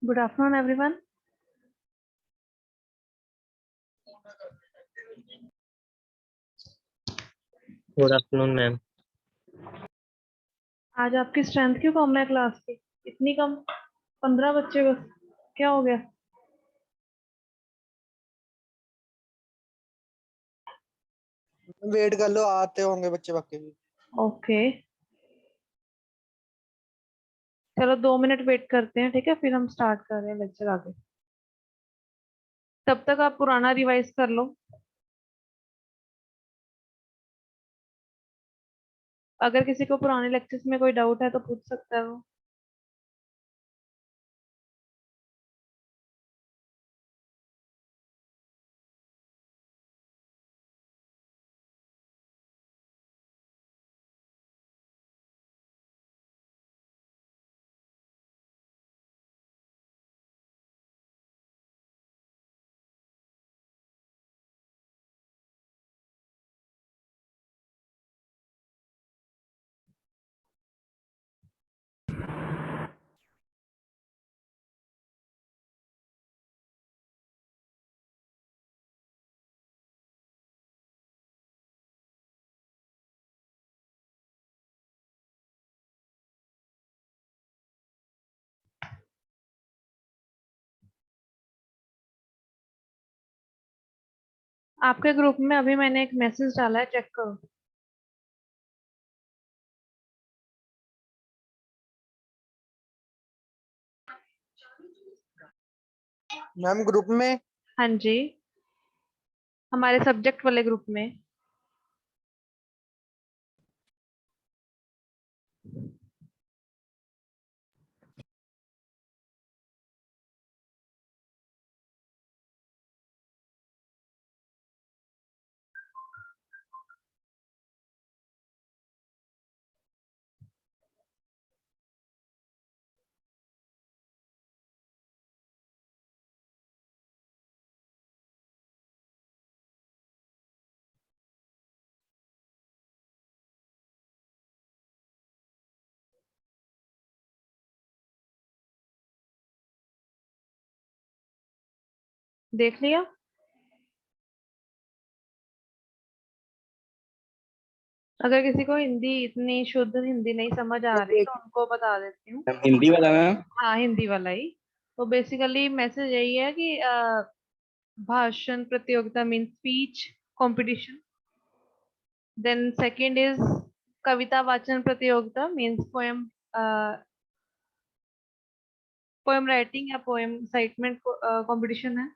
Good afternoon, everyone. Good afternoon ma'am. आज आपकी strength क्यों कम है क्लास की? इतनी कम? 15 बच्चे बस? क्या हो गया? वेट कर लो, आते होंगे बच्चे बाकी भी। ओके, चलो 2 मिनट वेट करते हैं, ठीक है? फिर हम स्टार्ट कर रहे हैं लेक्चर आगे। तब तक आप पुराना रिवाइज कर लो। अगर किसी को पुराने लेक्चर्स में कोई डाउट है तो पूछ सकता है वो। आपके ग्रुप में अभी मैंने एक मैसेज डाला है, चेक करो। मैम ग्रुप में? हाँ जी, हमारे सब्जेक्ट वाले ग्रुप में। देख लिया? अगर किसी को हिंदी, इतनी शुद्ध हिंदी नहीं समझ आ रही तो उनको बता देती हूँ। हिंदी वाला मैम? हाँ, हिंदी वाला ही। तो बेसिकली मैसेज यही है कि भाषण प्रतियोगिता mean speech competition. Then second is कविता वाचन प्रतियोगिता मीन्स पोएम, पोएम राइटिंग या पोएम साइटमेंट कंपटीशन है।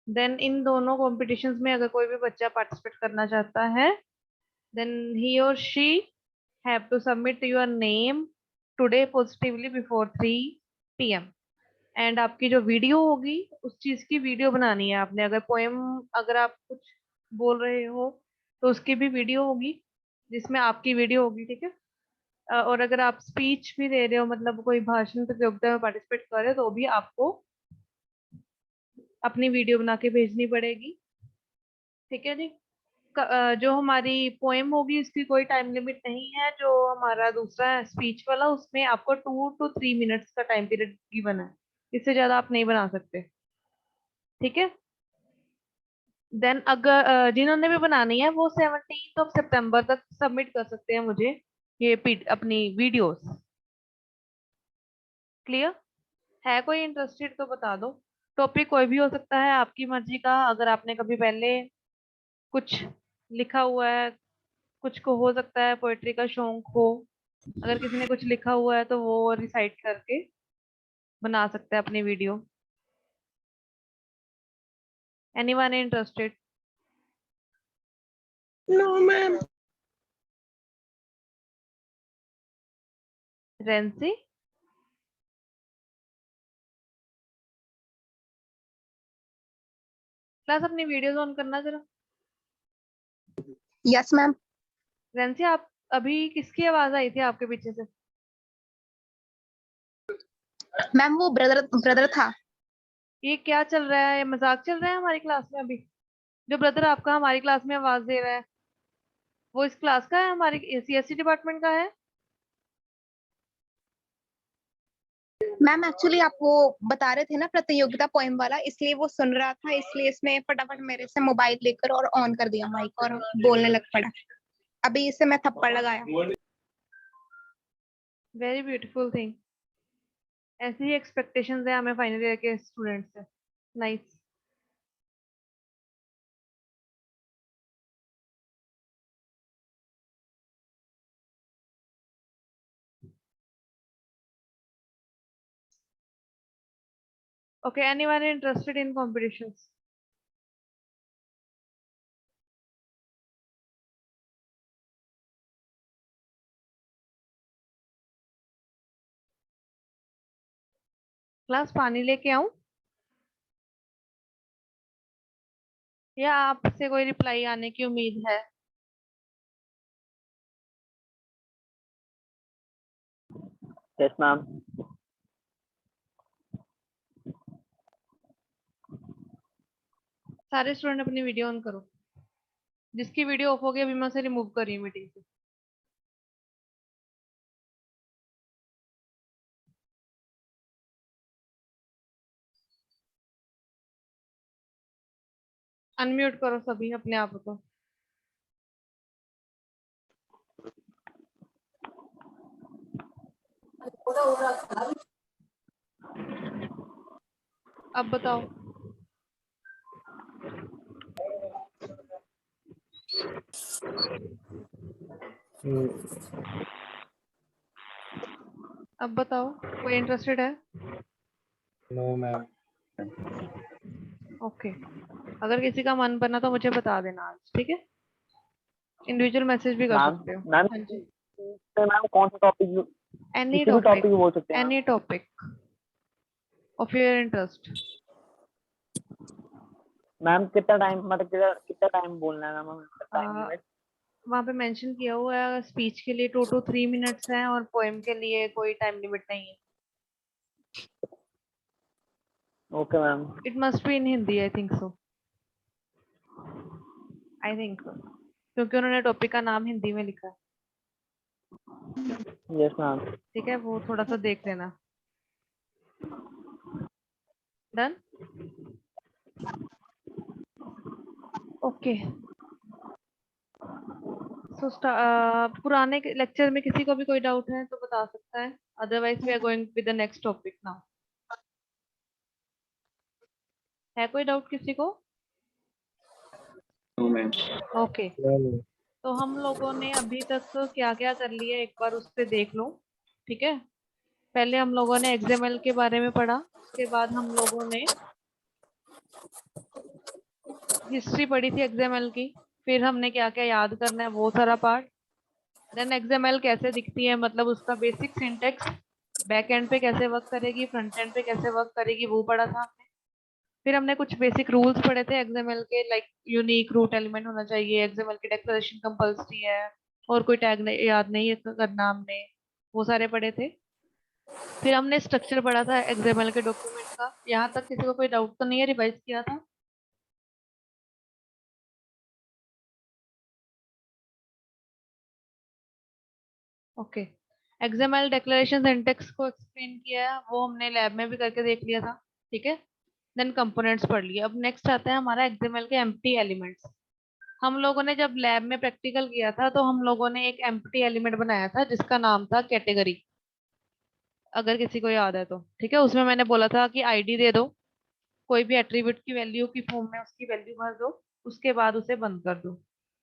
देन इन दोनों कॉम्पिटिशन्स में अगर कोई भी बच्चा पार्टिसिपेट करना चाहता है, देन ही और she have to submit your name today positively before 3 PM। And आपकी जो वीडियो होगी उस चीज की वीडियो बनानी है आपने। अगर पोएम, अगर आप कुछ बोल रहे हो तो उसकी भी वीडियो होगी जिसमें आपकी वीडियो होगी, ठीक है? और अगर आप स्पीच भी दे रहे हो, मतलब कोई भाषण प्रतियोगिता में पार्टिसिपेट कर रहे हो, तो भी आपको अपनी वीडियो बना के भेजनी पड़ेगी, ठीक है जी? जो हमारी पोएम होगी उसकी कोई टाइम लिमिट नहीं है। जो हमारा दूसरा है स्पीच वाला, उसमें आपको 2 to 3 मिनट्स का टाइम पीरियड गिवन है, इससे ज्यादा आप नहीं बना सकते, ठीक है? देन अगर जिन्होंने भी बनानी है वो 17 सितंबर तक सबमिट कर सकते हैं मुझे ये अपनी वीडियोस। क्लियर है? कोई इंटरेस्टेड तो बता दो। टॉपिक कोई भी हो सकता है, आपकी मर्जी का। अगर आपने कभी पहले कुछ लिखा हुआ है, कुछ को हो सकता है पोएट्री का शौक हो, अगर किसी ने कुछ लिखा हुआ है तो वो रिसाइट करके बना सकता है अपनी video. Anyone interested? No ma'am. Rency, class अपनी वीडियोस ऑन करना जरा। Yes ma'am. रेंसी, आप अभी किसकी आवाज आई थी आपके पीछे से? मैम वो ब्रदर ब्रदर था। ये क्या चल रहा है? ये मजाक चल रहा है हमारी क्लास में अभी? जो ब्रदर आपका हमारी क्लास में आवाज दे रहा है वो इस क्लास का है, हमारी CSE डिपार्टमेंट का है? मैम एक्चुअली आप वो बता रहे थे ना प्रतियोगिता पोएम वाला, इसलिए वो सुन रहा था, इसलिए इसने फटाफट मेरे से मोबाइल लेकर और ऑन कर दिया माइक और बोलने लग पड़ा। अभी इसे मैं थप्पड़ लगाया। Very beautiful thing. ऐसी ही एक्सपेक्टेशंस है हमें फाइनल ईयर के स्टूडेंट से। Nice. Okay, anyone interested in competitions? Class पानी लेके आऊं या आपसे कोई रिप्लाई आने की उम्मीद है? Yes ma'am. सारे स्टूडेंट अपनी वीडियो ऑन करो। जिसकी वीडियो ऑफ हो गई अभी मैं उसे रिमूव कर रही हूँ मीटिंग से। अनम्यूट करो सभी अपने आप को। अब बताओ। अब बताओ कोई इंटरेस्टेड है? No ma'am. ओके, अगर किसी का मन बना तो मुझे बता देना आज, ठीक है? इंडिविजुअल मैसेज भी कर मैम सकते हो। मैम हाँ जी। मैम कौन सा टॉपिक, एनी किसी भी टॉपिक, टॉपिक बोल सकते हैं any topic of your interest. Ma'am. कितना टाइम, मतलब कितना टाइम बोलना है मैम? टाइम लिमिट वहाँ पे मेंशन किया हुआ है स्पीच के लिए 2 to 3 मिनट्स है और पोएम के लिए कोई टाइम लिमिट नहीं है। Okay ma'am. It must be in Hindi, I think so. I think so, क्योंकि उन्होंने टॉपिक का नाम हिंदी में लिखा है। Yes ma'am. ठीक है, वो थोड़ा सा देख लेना। डन। ओके। सो पुराने लेक्चर में किसी को भी कोई डाउट है तो बता सकता है, otherwise we are going with the next topic now. है कोई डाउट किसी को? No ma'am. ओके, तो हम लोगों ने अभी तक क्या क्या कर लिया एक बार उस पे देख लो। ठीक है, पहले हम लोगों ने XML के बारे में पढ़ा, उसके बाद हम लोगों ने हिस्ट्री पढ़ी थी XML की, फिर हमने क्या क्या याद करना है वो सारा पार्ट। देन XML कैसे दिखती है, मतलब उसका बेसिक सिंटेक्स, बैक एंड पे कैसे वर्क करेगी, फ्रंट एंड पे कैसे वर्क करेगी, वो पढ़ा था हमने। फिर हमने कुछ बेसिक रूल्स पढ़े थे XML के, लाइक यूनिक रूट एलिमेंट होना चाहिए, XML की डेक्लेरेशन कंपल्सरी है, और कोई टैग याद नहीं है करना हमने, वो सारे पढ़े थे। फिर हमने स्ट्रक्चर पढ़ा था XML के डॉक्यूमेंट का। यहाँ तक किसी को कोई डाउट तो नहीं है? रिवाइज किया था? ओके। XML डेक्लेरेशन सिंटेक्स को एक्सप्लेन किया है, वो हमने लैब में भी करके देख लिया था। ठीक है, देन कंपोनेंट्स पढ़ लिए। अब नेक्स्ट आता है हमारा XML के एम्प्टी एलिमेंट्स। हम लोगों ने जब लैब में प्रैक्टिकल किया था तो हम लोगों ने एक एम्प्टी एलिमेंट बनाया था जिसका नाम था कैटेगरी, अगर किसी को याद है तो। ठीक है, उसमें मैंने बोला था कि आईडी दे दो, कोई भी एट्रीब्यूट की वैल्यू की फॉर्म में उसकी वैल्यू भर दो, उसके बाद उसे बंद कर दो।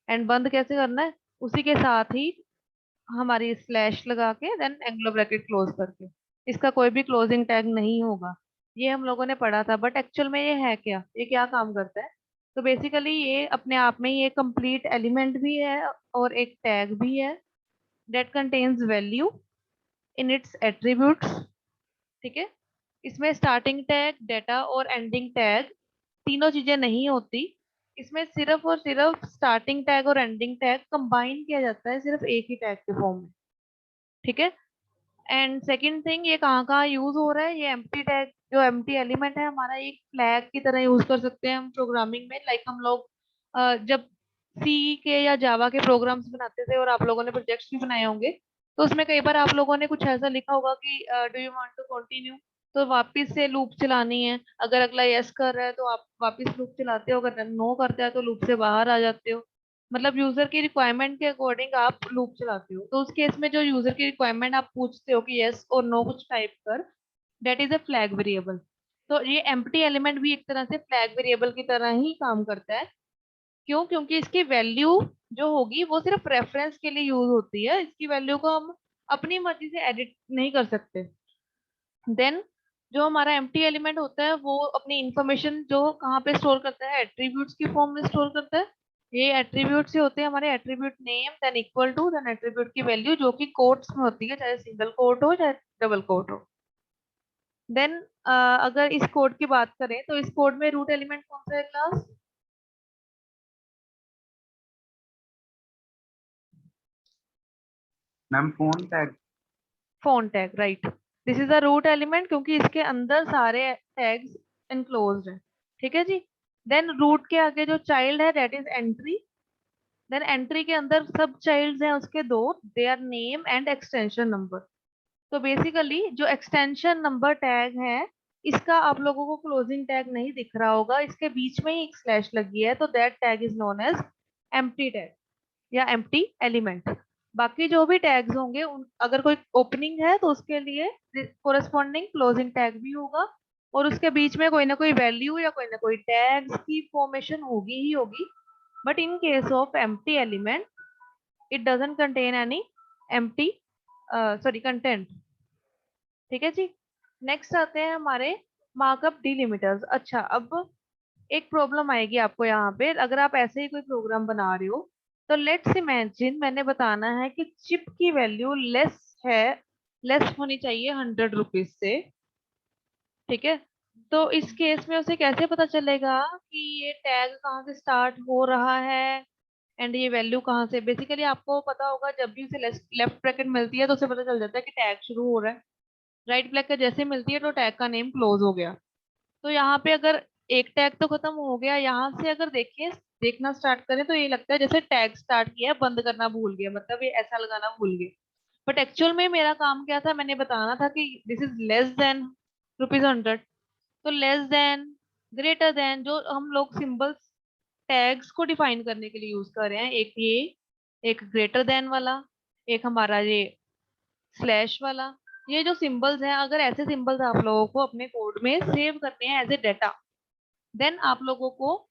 एंड बंद कैसे करना है, उसी के साथ ही हमारी स्लैश लगा के देन एंगुलर ब्रैकेट क्लोज करके। इसका कोई भी क्लोजिंग टैग नहीं होगा। ये हम लोगों ने पढ़ा था, बट एक्चुअल में ये है क्या, ये क्या काम करता है? तो बेसिकली ये अपने आप में ही एक कंप्लीट एलिमेंट भी है और एक टैग भी है that contains value in its attributes. ठीक है, इसमें स्टार्टिंग टैग, डेटा और एंडिंग टैग तीनों चीजें नहीं होती। इसमें सिर्फ और सिर्फ स्टार्टिंग टैग और एंडिंग टैग कंबाइन किया जाता है सिर्फ एक ही टैग के फॉर्म में। ठीक है, एंड सेकंड थिंग, ये कहाँ कहाँ यूज हो रहा है, ये एम्प्टी टैग जो एम्प्टी एलिमेंट है हमारा, एक फ्लैग की तरह यूज कर सकते हैं हम प्रोग्रामिंग में। लाइक हम लोग जब सी के या जावा के प्रोग्राम्स बनाते थे और आप लोगों ने प्रोजेक्ट्स भी बनाए होंगे, तो उसमें कई बार आप लोगों ने कुछ ऐसा लिखा होगा कि do you want to continue, तो वापस से लूप चलानी है। अगर अगला यस कर रहा है तो आप वापस लूप चलाते हो, अगर नो करता है तो लूप से बाहर आ जाते हो। मतलब यूजर की रिक्वायरमेंट के अकॉर्डिंग आप लूप चलाते हो। तो उस केस में जो यूजर की रिक्वायरमेंट आप पूछते हो कि यस और नो कुछ टाइप कर, that is a flag variable. तो ये एम्प्टी एलिमेंट भी एक तरह से फ्लैग वेरिएबल की तरह ही काम करता है। क्यों? क्योंकि इसकी वैल्यू जो होगी वो सिर्फ रेफरेंस के लिए यूज होती है, इसकी वैल्यू को हम अपनी मर्जी से एडिट नहीं कर सकते। देन जो हमारा एम्प्टी एलिमेंट होता है वो अपनी इंफॉर्मेशन जो कहाँ पे स्टोर करता है, एट्रीब्यूट्स की फॉर्म में स्टोर करता है। ये एट्रीब्यूट्स ही होते हैं हमारे attribute name, then equal to, then attribute की वैल्यू जो कि कोट्स में होती है, चाहे सिंगल कोट हो चाहे डबल कोट हो। देन अगर इस कोड की बात करें तो इस कोड में रूट एलिमेंट कौन सा है class? Ma'am phone tag. Phone tag, right. This is the root element क्योंकि इसके अंदर सारे टैग्स एनक्लोज्ड है। ठीक है जी। देन रूट के आगे जो चाइल्ड है that is entry. Then entry के अंदर सब चाइल्ड्स हैं उसके दो, they are name and extension number. तो बेसिकली जो एक्सटेंशन नंबर टैग है इसका आप लोगों को क्लोजिंग टैग नहीं दिख रहा होगा, इसके बीच में ही एक स्लैश लगी है, तो that tag is known as empty tag या एम्प्टी एलिमेंट। बाकी जो भी टैग्स होंगे अगर कोई ओपनिंग है तो उसके लिए कोरस्पॉन्डिंग क्लोजिंग टैग भी होगा, और उसके बीच में कोई ना कोई वैल्यू या कोई ना कोई टैग्स की फॉर्मेशन होगी ही होगी। But in case of empty element it doesn't contain any empty sorry content. ठीक है जी। नेक्स्ट आते हैं हमारे मार्कअप डिलिमिटर्स। अच्छा, अब एक प्रॉब्लम आएगी आपको यहाँ पे, अगर आप ऐसे ही कोई प्रोग्राम बना रहे हो तो लेट्स इमेजिन मैंने बताना है कि चिप की वैल्यू लेस है, लेस होनी चाहिए 100 रुपीज से। ठीक है। तो इस केस में उसे कैसे पता चलेगा कि ये टैग कहाँ से स्टार्ट हो रहा है एंड ये वैल्यू कहाँ से? बेसिकली आपको पता होगा जब भी उसे लेफ्ट ब्रैकेट मिलती है तो उसे पता चल जाता है कि टैग शुरू हो रहा है, राइट ब्रैकेट जैसे मिलती है तो टैग का नेम क्लोज हो गया। तो यहाँ पे अगर एक टैग तो खत्म हो गया, यहाँ से अगर देखिए देखना स्टार्ट करें तो ये लगता है जैसे टैग स्टार्ट किया है बंद करना भूल गया, मतलब ये ऐसा लगाना भूल गए। बट एक्चुअल में मेरा काम क्या था, मैंने बताना था कि this is less than rupees 100। तो लेस देन, ग्रेटर देन, जो हम लोग सिंबल्स टैग्स को डिफाइन करने के लिए यूज कर रहे हैं, एक ये, एक ग्रेटर देन वाला, एक हमारा ये स्लैश वाला। ये जो सिंबल्स हैं, अगर ऐसे सिंबल्स आप लोगों को अपने कोड में सेव करने हैं एज ए डेटा, देन आप लोगों को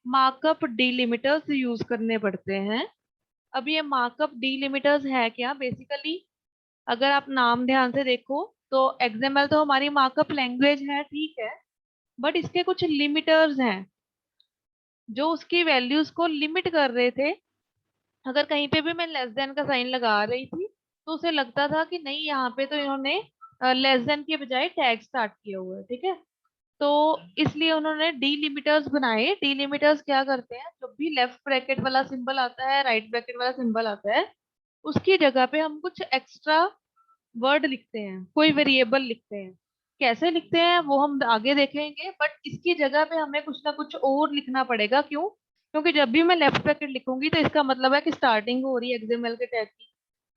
मार्कअप डिलिमिटर्स यूज करने पड़ते हैं। अब ये मार्कअप डिलिमिटर्स है क्या? बेसिकली अगर आप नाम ध्यान से देखो तो एक्सएमएल तो हमारी मार्कअप लैंग्वेज है, ठीक है, बट इसके कुछ लिमिटर्स हैं जो उसकी वैल्यूज को लिमिट कर रहे थे। अगर कहीं पे भी मैं लेस देन का साइन लगा रही थी तो उसे लगता था कि नहीं, यहाँ पे तो इन्होंने लेस देन के बजाय टैग स्टार्ट किया हुआ है। ठीक है। तो इसलिए उन्होंने डीलिमिटर्स बनाए। डीलिमिटर्स क्या करते हैं, जब भी लेफ्ट ब्रैकेट वाला सिंबल आता है, राइट ब्रैकेट वाला सिंबल आता है, उसकी जगह पे हम कुछ एक्स्ट्रा वर्ड लिखते हैं, कोई वेरिएबल लिखते हैं। कैसे लिखते हैं वो हम आगे देखेंगे, बट इसकी जगह पे हमें कुछ ना कुछ और लिखना पड़ेगा। क्यों? क्योंकि जब भी मैं लेफ्ट ब्रैकेट लिखूंगी तो इसका मतलब है कि स्टार्टिंग हो रही है एक्सएमएल के टैग की,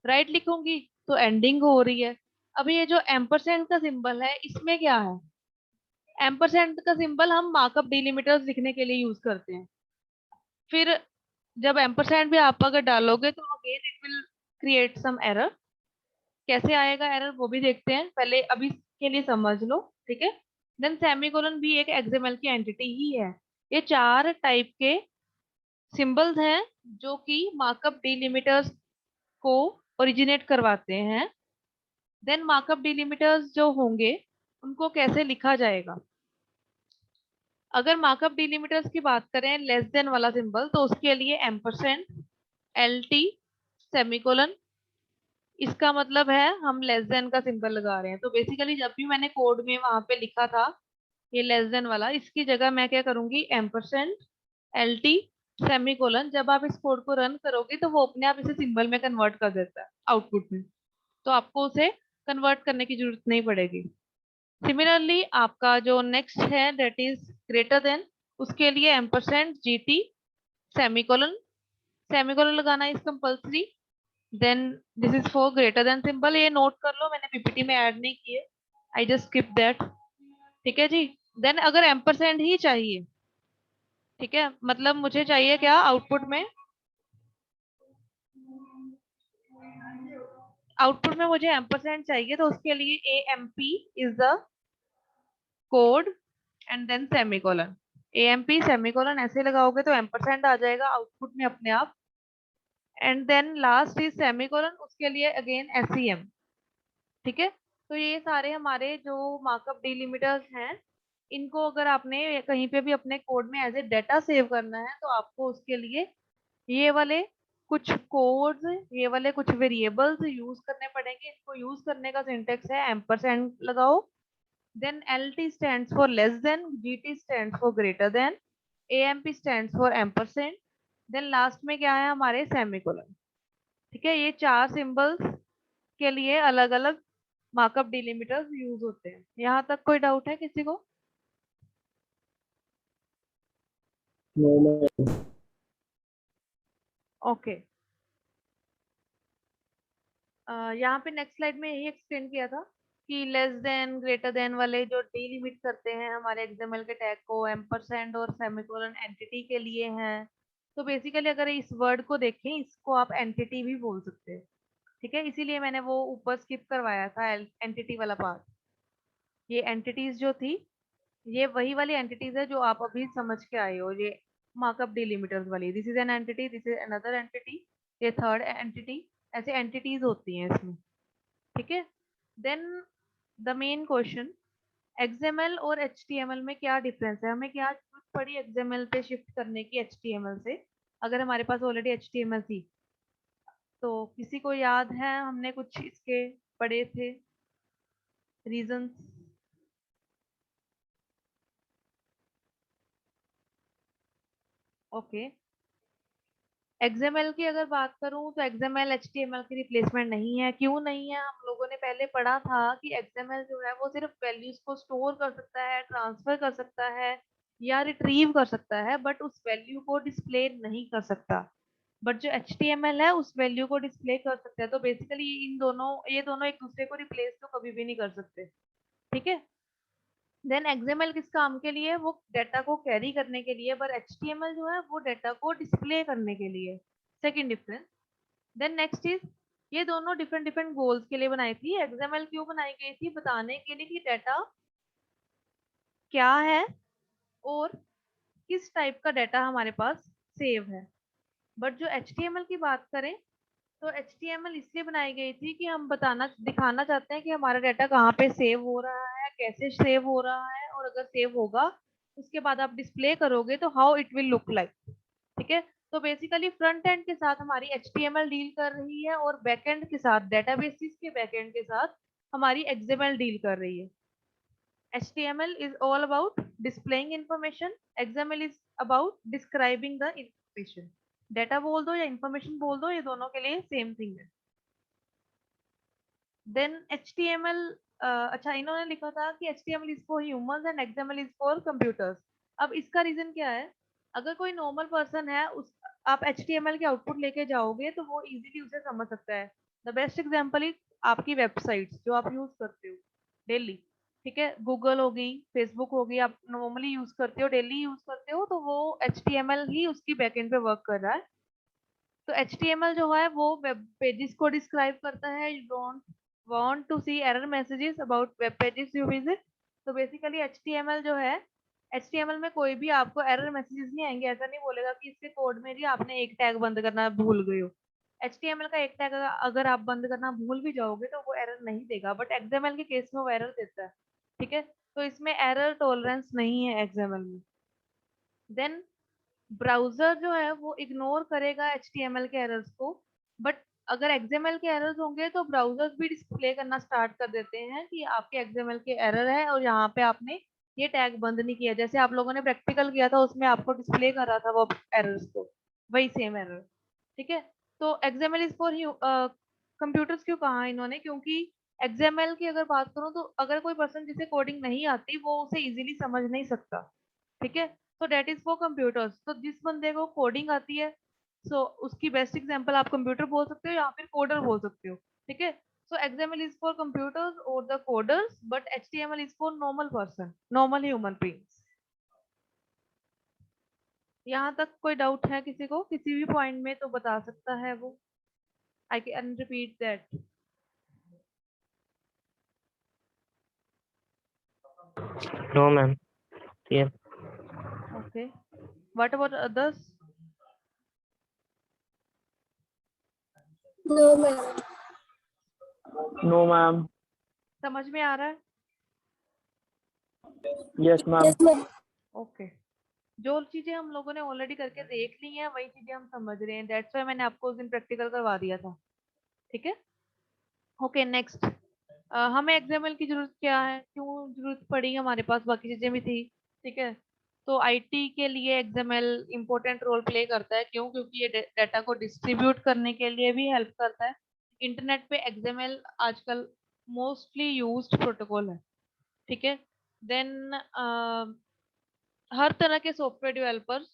राइट लिखूंगी तो एंडिंग हो रही है। अभी ये जो एम्परसेंड का सिंबल है इसमें क्या है? एम्परसेंड का सिंबल हम मार्कअप डिलिमिटर्स लिखने के लिए यूज करते हैं। फिर जब एम्परसेंड भी आप अगर डालोगे तो again it will create some error. कैसे आएगा एरर वो भी देखते हैं, पहले अभी के लिए समझ लो। ठीक है। देन सेमीकोलन भी एक एक्सएमएल की एंटिटी ही है। ये चार टाइप के सिंबल्स हैं जो कि मार्कअप डिलिमिटर्स को ओरिजिनेट करवाते हैं। देन मार्कअप डिलिमिटर्स जो होंगे उनको कैसे लिखा जाएगा? अगर मार्कअप डिलिमिटर्स की बात करें लेस देन वाला सिंबल, तो उसके लिए एम्परसेंड, LT, सेमीकोलन, इसका मतलब है हम लेस देन का सिंबल लगा रहे हैं। तो बेसिकली जब भी मैंने कोड में वहां पे लिखा था ये लेस देन वाला, इसकी जगह मैं क्या करूंगी, एम्परसेंड, LT, सेमीकोलन। जब आप इस कोड को रन करोगे तो वो अपने आप इसे सिंबल में कन्वर्ट कर देता है आउटपुट में, तो आपको उसे कन्वर्ट करने की जरूरत नहीं पड़ेगी। सिमिलरली आपका जो नेक्स्ट है दैट इज ग्रेटर देन, उसके लिए एम्परसेंड, GT, सेमीकोलन, सेमीकोलन लगाना is compulsory. Then this is for greater than symbol. ये नोट कर लो, मैंने PPT में ऐड नहीं किए। I just skip that. ठीक है जी। देन अगर एम्परसेंड ही चाहिए, ठीक है, मतलब मुझे चाहिए क्या आउटपुट में, आउटपुट में मुझे एम्परसेंड चाहिए, तो उसके लिए AMP is the code and then semicolon. AMP semicolon ऐसे लगाओगे तो एम्परसेंड आ जाएगा आउटपुट में अपने आप, and then last is semicolon, उसके लिए अगेन SEM। ठीक है, तो ये सारे हमारे जो मार्कअप डिलिमिटर्स हैं, इनको अगर आपने कहीं पे भी अपने कोड में एज ए डेटा सेव करना है तो आपको उसके लिए ये वाले कुछ कोड्स, ये वाले कुछ वेरिएबल्स यूज करने पड़ेंगे। इनको यूज करने का सिंटेक्स है एम्परसेंड लगाओ, then LT stands for less than, GT stands for greater than, AMP stands for ampersand, then last में क्या है हमारे सेमीकोलन। ठीक है, ये 4 सिंबल्स के लिए अलग अलग मार्कअप डिलिमिटर्स यूज होते हैं। यहाँ तक कोई डाउट है किसी को? No ma'am. ओके, यहाँ पे नेक्स्ट स्लाइड में यही एक्सप्लेन किया था कि लेस देन ग्रेटर देन वाले जो डिलिमिट करते हैं हमारे XML के टैग को, एम्परसेंड और सेमीकोलन एंटिटी के लिए हैं। तो बेसिकली अगर इस वर्ड को देखें, इसको आप एंटिटी भी बोल सकते हैं। ठीक है, इसीलिए मैंने वो ऊपर स्किप करवाया था एंटिटी वाला पार्ट। ये एंटिटीज जो थी, ये वही वाली एंटिटीज है जो आप अभी समझ के आए हो, ये मार्कअप डिलिमिटर्स वाली। This is an entity, this is another entity, ये थर्ड एंटिटी, ऐसे एंटिटीज होती हैं इसमें। ठीक है, then the main question, XML और HTML में क्या डिफरेंस है? हमें क्या जरूरत पड़ी XML पे शिफ्ट करने की HTML से, अगर हमारे पास ऑलरेडी HTML थी? तो किसी को याद है हमने कुछ इसके पढ़े थे रीजंस? ओके, XML की अगर बात करूं तो XML HTML की रिप्लेसमेंट नहीं है। क्यों नहीं है? हम लोगों ने पहले पढ़ा था कि XML जो है वो सिर्फ वैल्यूज को स्टोर कर सकता है, ट्रांसफर कर सकता है या रिट्रीव कर सकता है, बट उस वैल्यू को डिस्प्ले नहीं कर सकता। बट जो HTML है उस वैल्यू को डिस्प्ले कर सकता है। तो बेसिकली ये दोनों एक दूसरे को रिप्लेस तो कभी भी नहीं कर सकते। ठीक है, देन XML किस काम के लिए? वो डेटा को कैरी करने के लिए, पर HTML जो है वो डेटा को डिस्प्ले करने के लिए। Second difference. Then next is, ये दोनों डिफरेंट डिफरेंट गोल्स के लिए बनाई थी। XML क्यों बनाई गई थी? बताने के लिए कि डेटा क्या है और किस टाइप का डेटा हमारे पास सेव है। बट जो HTML की बात करें तो HTML इसलिए बनाई गई थी कि हम दिखाना चाहते हैं कि हमारा डाटा कहाँ पे सेव हो रहा है, कैसे सेव हो रहा है, और अगर सेव होगा उसके बाद आप डिस्प्ले करोगे तो how it will look like. ठीक है, तो बेसिकली फ्रंट एंड के साथ हमारी HTML डील कर रही है और बैक एंड के साथ, डेटाबेसिस के बैक एंड के साथ हमारी XML डील कर रही है। HTML is all about displaying information, XML is about describing the information। Data बोल दो या इंफॉर्मेशन बोल दो, ये दोनों के लिए सेम थिंग है। देन HTML, अच्छा इन्होंने लिखा था कि HTML is for humans and XML is for computers। अब इसका रीजन क्या है? अगर कोई नॉर्मल पर्सन है, उस आप HTML के आउटपुट लेके जाओगे तो वो इजीली उसे समझ सकता है। द बेस्ट एग्जांपल इज आपकी वेबसाइट्स जो आप यूज करते हो डेली। ठीक है, गूगल हो गई, फेसबुक हो गई, आप नॉर्मली यूज करते हो, डेली यूज करते हो, तो वो HTML ही उसकी बैकएंड पे वर्क कर रहा है। तो HTML जो है वो वेब पेजेस को डिस्क्राइब करता है। You don't want to see error messages about web pages you visit. तो बेसिकली HTML जो है, HTML में कोई भी आपको एरर मैसेजेस नहीं आएंगे। ऐसा नहीं बोलेगा कि इसके कोड में जी आपने एक टैग बंद करना भूल गए हो। HTML का एक टैग अगर आप बंद करना भूल भी जाओगे तो वो एरर नहीं देगा, बट XML के केस में वो एरर देता है। ठीक है, तो इसमें एरर टॉलरेंस नहीं है XML में। देन ब्राउजर जो है वो इग्नोर करेगा HTML के एरर्स को, बट अगर XML के एरर्स होंगे तो ब्राउजर्स भी डिस्प्ले करना स्टार्ट कर देते हैं कि आपके XML के एरर है और यहाँ पे आपने ये टैग बंद नहीं किया। जैसे आप लोगों ने प्रैक्टिकल किया था उसमें आपको डिस्प्ले कर रहा था वो एरर्स को, वही सेम एरर। ठीक है, तो XML इज फॉर कंप्यूटर्स क्यों कहा इन्होंने? क्योंकि XML की अगर बात करूँ तो अगर कोई पर्सन जिसे कोडिंग नहीं आती वो उसे इजीली समझ नहीं सकता। ठीक है, तो डेट इज फॉर कंप्यूटर्स। तो जिस बंदे को कोडिंग आती है, सो उसकी बेस्ट एग्जांपल आप कंप्यूटर बोल सकते हो या फिर कोडर बोल सकते हो। ठीक है, So XML is for computers or the coders, but HTML is for normal person, normal human beings. यहाँ तक कोई डाउट है किसी को, किसी भी पॉइंट में तो बता सकता है वो. I can repeat that. No ma'am. Clear. Okay. What about others? No, ma'am. No ma'am. समझ में आ रहा है? Yes ma'am. Yes, ma'am. Okay. जो चीजें हम लोगों ने ऑलरेडी करके देख ली हैं वही चीजें हम समझ रहे हैं. दैट्स व्हाई मैंने आपको उस दिन प्रैक्टिकल करवा दिया था. ठीक है. Okay next. हमें XML की जरूरत क्या है, क्यों जरूरत पड़ी, हमारे पास बाकी चीजें भी थी. ठीक है. तो आईटी के लिए XML इंपॉर्टेंट रोल प्ले करता है. क्यों? क्योंकि ये डाटा को डिस्ट्रीब्यूट करने के लिए भी हेल्प करता है. इंटरनेट पे XML आजकल मोस्टली यूज्ड प्रोटोकॉल है. ठीक है. देन हर तरह के सॉफ्टवेयर डेवलपर्स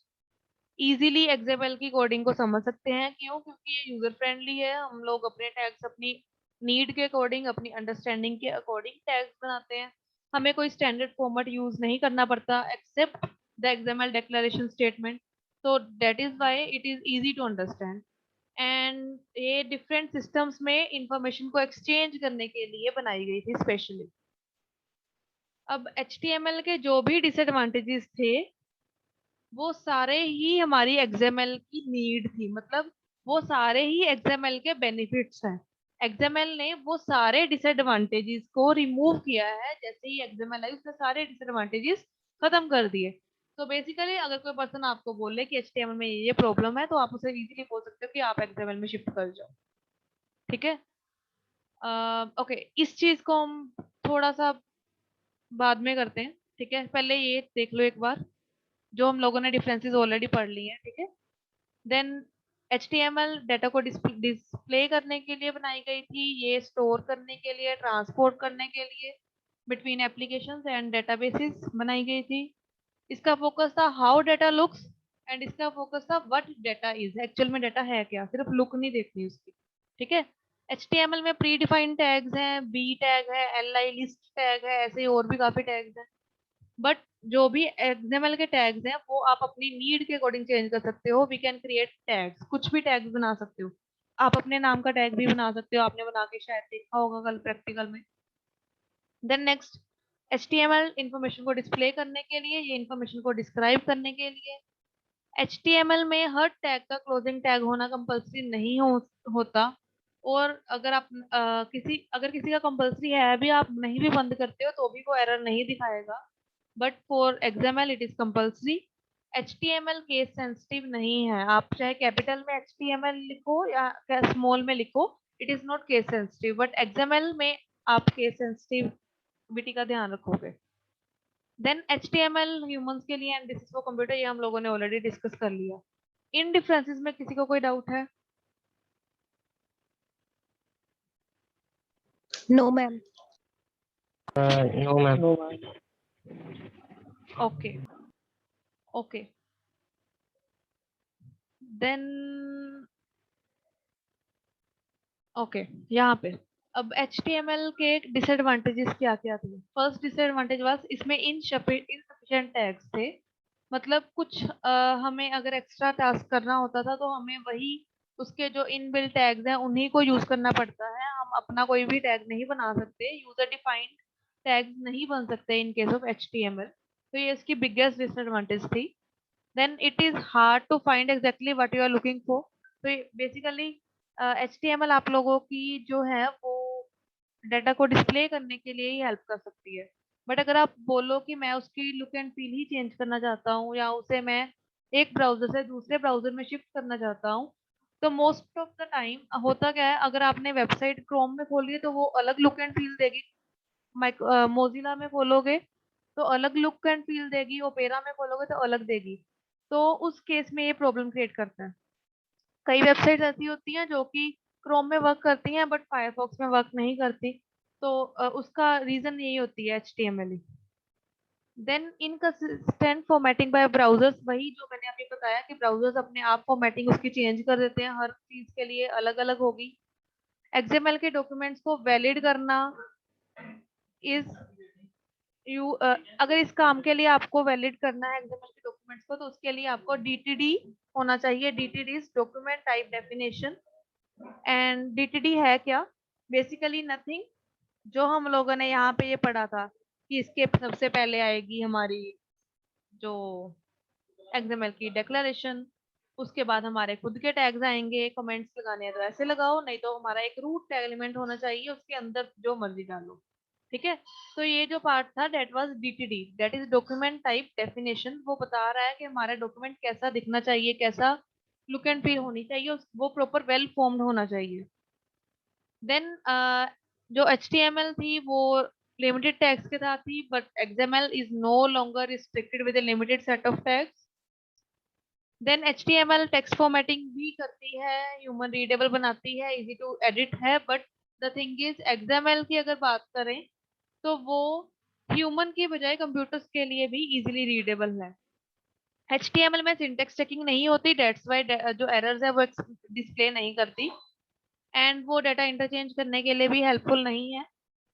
इजीली XML की कोडिंग को समझ सकते हैं. क्यों? क्योंकि ये यूजर फ्रेंडली है. हम लोग अपने टैग्स अपनी नीड के अकॉर्डिंग, अपनी अंडरस्टैंडिंग के अकॉर्डिंग टैग्स बनाते हैं. हमें कोई स्टैंडर्ड फॉर्मेट यूज नहीं करना पड़ता except the XML declaration statement. So that is why it is easy to understand. And ये डिफरेंट सिस्टम्स में इंफॉर्मेशन को एक्सचेंज करने के लिए बनाई गई थी स्पेशली. अब HTML के जो भी डिसएडवांटेजेस थे वो सारे ही हमारी XML की नीड थी. मतलब वो सारे ही XML के बेनिफिट्स हैं. XML ने वो सारे डिसएडवांटेजेस को रिमूव किया है. जैसे ही XML आई उसने सारे डिसएडवांटेजेस खत्म कर दिए. तो बेसिकली अगर कोई पर्सन आपको बोले कि HTML में ये प्रॉब्लम है तो आप उसे इजीली बोल सकते हो कि आप XML में शिफ्ट कर जाओ. ठीक है. ओके इस चीज को हम थोड़ा सा बाद में करते हैं. ठीक है. पहले ये देख लो एक बार जो हम लोगों ने डिफरेंसेस ऑलरेडी पढ़ ली हैं. ठीक है. देन HTML डाटा को डिस्प्ले करने के लिए बनाई गई थी. ये स्टोर करने के लिए, ट्रांसपोर्ट करने के लिए बिटवीन एप्लीकेशंस एंड डेटाबेसेस बनाई गई थी. इसका फोकस था हाउ डाटा लुक्स एंड इसका फोकस था व्हाट डाटा इज. एक्चुअल में डाटा है क्या, सिर्फ लुक नहीं देखनी उसकी. ठीक है. HTML में प्री डिफाइंड टैग्स हैं, बी टैग है, li लिस्ट टैग है, ऐसे और भी काफी टैग्स हैं. बट जो भी XML के टैग्स हैं वो आप अपनी नीड के अकॉर्डिंग चेंज कर सकते हो. वी कैन क्रिएट टैग्स, कुछ भी टैग्स बना सकते हो. आप अपने नाम का टैग भी बना सकते हो. आपने बना के शायद देखा होगा कल प्रैक्टिकल में. देन नेक्स्ट HTML इंफॉर्मेशन को डिस्प्ले करने के लिए, ये इंफॉर्मेशन को डिस्क्राइब करने के लिए. HTML में हर टैग का क्लोजिंग टैग होना कंपल्सरी नहीं होता. और अगर आप अगर किसी का कंपल्सरी है भी, आप नहीं भी बंद करते हो तो भी वो एरर नहीं दिखाएगा. But for XML it is compulsory. HTML case sensitive नहीं है. आप चाहे कैपिटल में HTML लिखो या स्मॉल में लिखो, it is not case sensitive. But XML में आप केस सेंसिटिविटी का ध्यान रखोगे. देन HTML ह्यूमंस के लिए and this is for computer, ये हम लोगों ने ऑलरेडी डिस्कस कर लिया. इन डिफरेंसेस में किसी को कोई डाउट है? No ma'am. No ma'am. No ma'am. Okay okay. Then okay यहाँ पे अब HTML के डिसएडवांटेजेस क्या क्या थे. फर्स्ट डिसएडवांटेज वाज इसमें इनसफिशिएंट टैग्स थे. मतलब कुछ हमें अगर एक्स्ट्रा टास्क करना होता था तो हमें वही उसके जो इनबिल्ट टैग्स हैं उन्हीं को यूज करना पड़ता है. हम अपना कोई भी टैग नहीं बना सकते. यूजर डिफाइंड टैग्स नहीं बन सकते इन केस ऑफ HTML. तो ये इसकी बिगेस्ट डिसएडवांटेज थी. Then it is hard to find exactly what you are looking for. तो बेसिकली HTML आप लोगों की जो है वो डाटा को डिस्प्ले करने के लिए ही हेल्प कर सकती है. बट अगर आप बोलो कि मैं उसकी look and feel he change करना चाहता हूँ या उसे मैं एक ब्राउजर से दूसरे ब्राउजर में शिफ्ट करना चाहता हूँ, तो मोस्ट ऑफ द टाइम होता क्या है, अगर आपने वेबसाइट क्रोम में खोली है तो वो अलग लुक एंड फील देगी. मोजिला में खोलोगे तो अलग लुक एंड फील देगी, ओपेरा में खोलोगे तो अलग देगी. तो उस केस में ये प्रॉब्लम क्रिएट करता है. कई वेबसाइट ऐसी होती हैं जो कि क्रोम में वर्क करती हैं बट फायरफॉक्स में वर्क नहीं करती. तो उसका रीजन यही होती है HTML. Then inconsistent formatting by browsers, वही जो मैंने अभी बताया कि ब्राउजर्स अपने आप फॉर्मेटिंग उसकी चेंज कर देते हैं, हर चीज के लिए अलग अलग होगी. XML के डॉक्यूमेंट्स को वैलिड करना इज यू अगर इस काम के लिए आपको वैलिड करना है XML के डॉक्यूमेंट्स को, तो उसके लिए आपको DTD होना चाहिए. DTD is document type definition. And DTD है क्या? Basically nothing. जो हम लोगों ने यहाँ पे ये पढ़ा था कि इसके सबसे पहले आएगी हमारी जो XML की डिक्लेरेशन, उसके बाद हमारे खुद के टैग्स आएंगे. कमेंट्स लगाने हैं तो ऐसे लगाओ, नहीं तो हमारा एक रूट टैग एलिमेंट होना चाहिए, उसके अंदर जो मर्जी डालो. ठीक है. तो ये जो पार्ट था that was DTD, that is document type definition. वो बता रहा है कि हमारा डॉक्यूमेंट कैसा दिखना चाहिए, कैसा लुक एंड फील होनी चाहिए, वो प्रॉपर वेल फॉर्म्ड होना चाहिए. देन जो HTML थी वो लिमिटेड टैग्स के साथ थी, but XML is no longer restricted with a limited set of tags. देन HTML टेक्स्ट फॉर्मेटिंग भी करती है, ह्यूमन रीडेबल बनाती है, इजी टू एडिट है. But the thing is XML की अगर बात करें तो वो ह्यूमन की बजाय कंप्यूटर्स के लिए भी इजीली रीडेबल है. HTML में सिंटेक्स चेकिंग नहीं होती, दैट्स वाई जो एरर्स है वो डिस्प्ले नहीं करती. एंड वो डाटा इंटरचेंज करने के लिए भी हेल्पफुल नहीं है.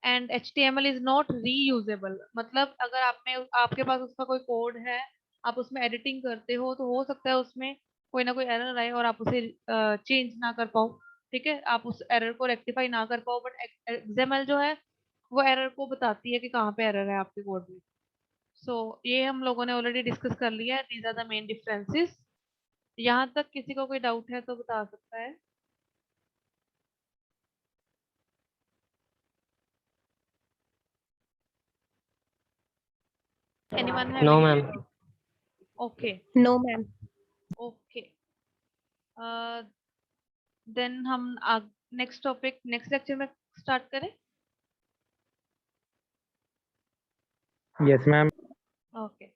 And HTML is not reusable. मतलब अगर आपके पास उसका कोई कोड है, आप उसमें एडिटिंग करते हो, तो हो सकता है उसमें कोई ना कोई एरर आए और आप उसे चेंज ना कर पाओ. ठीक है, आप उस एरर को रेक्टिफाई ना कर पाओ. बट XML जो है वो एरर को बताती है कि कहाँ पे एरर है आपके कोड में. सो ये हम लोगों ने ऑलरेडी डिस्कस कर लिया है. These are the main differences. यहाँ तक किसी को कोई डाउट है तो बता सकता है. Anyone have No, any ma'am. doubt? Okay. No, ma'am. Okay. देन हम नेक्स्ट टॉपिक नेक्स्ट लेक्चर में स्टार्ट करें. Yes, ma'am. Okay.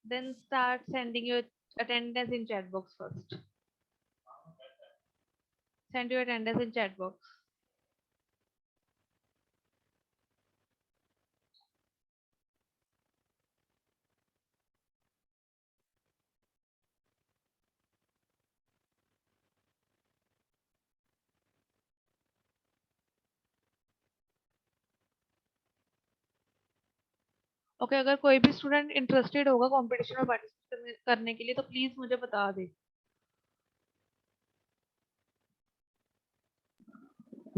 Then start sending your attendance in chat box first. Send your attendance in chat box. Okay अगर कोई भी student interested होगा competition में participate करने के लिए तो प्लीज मुझे बता दे.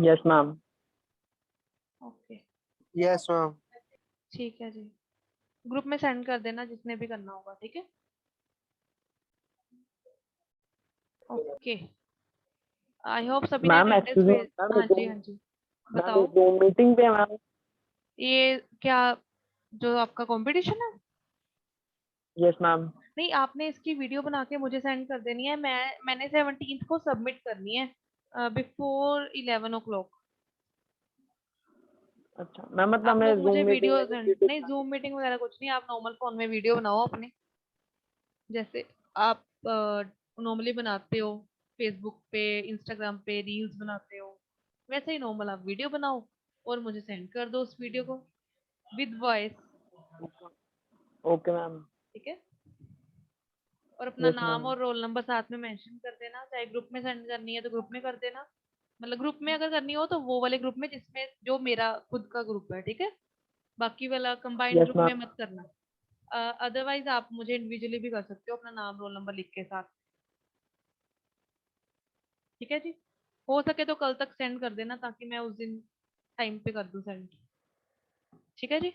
Yes ma'am. Okay Yes, ma'am. ठीक है जी. ग्रुप में सेंड कर देना जिसने भी करना होगा. ठीक है. ओके आई होप सभी ने मैम अटेंडेंस एक्सक्यूज मी भेज. हाँ जी हाँ जी मैम, बताओ. जूम मीटिंग पे मैम. ये क्या जो आपका कंपटीशन है? Yes ma'am. नहीं आपने इसकी वीडियो बना के मुझे सेंड कर देनी है. मैंने 17th को सबमिट करनी है बिफोर 11 o'clock. अच्छा मैम, मतलब आप मैं लोग मुझे जूम मीटिंग वीडियो में नहीं जूम मीटिंग वगैरह कुछ नहीं. आप नॉर्मल फोन में वीडियो बनाओ अपने, जैसे आप नॉर्मली बनाते हो फेसबुक पे इंस्टाग्राम पे रील्स बनाते हो, वैसे ही नॉर्मल आप वीडियो बनाओ और मुझे सेंड कर दो उस वीडियो को विद वॉइस. Okay ma'am. ठीक है. और अपना यस नाम मैम. और रोल नंबर साथ में मेंशन कर देना. चाहे ग्रुप में सेंड करनी है तो ग्रुप में कर देना. मतलब ग्रुप में अगर करनी हो तो वो वाले ग्रुप में जिसमें जो मेरा खुद का ग्रुप है. ठीक है. बाकी वाला कंबाइंड यस ग्रुप में मैम. मत करना. अदरवाइज आप मुझे इंडिविजुअली भी कर सकते हो अपना नाम रोल नंबर लिख के साथ. ठीक है जी. हो सके तो कल तक सेंड कर देना ताकि मैं उस दिन टाइम पे कर दूं सेंड. ठीक है जी.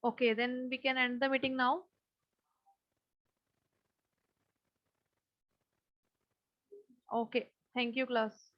Okay, then we can end the meeting now. Okay, thank you class.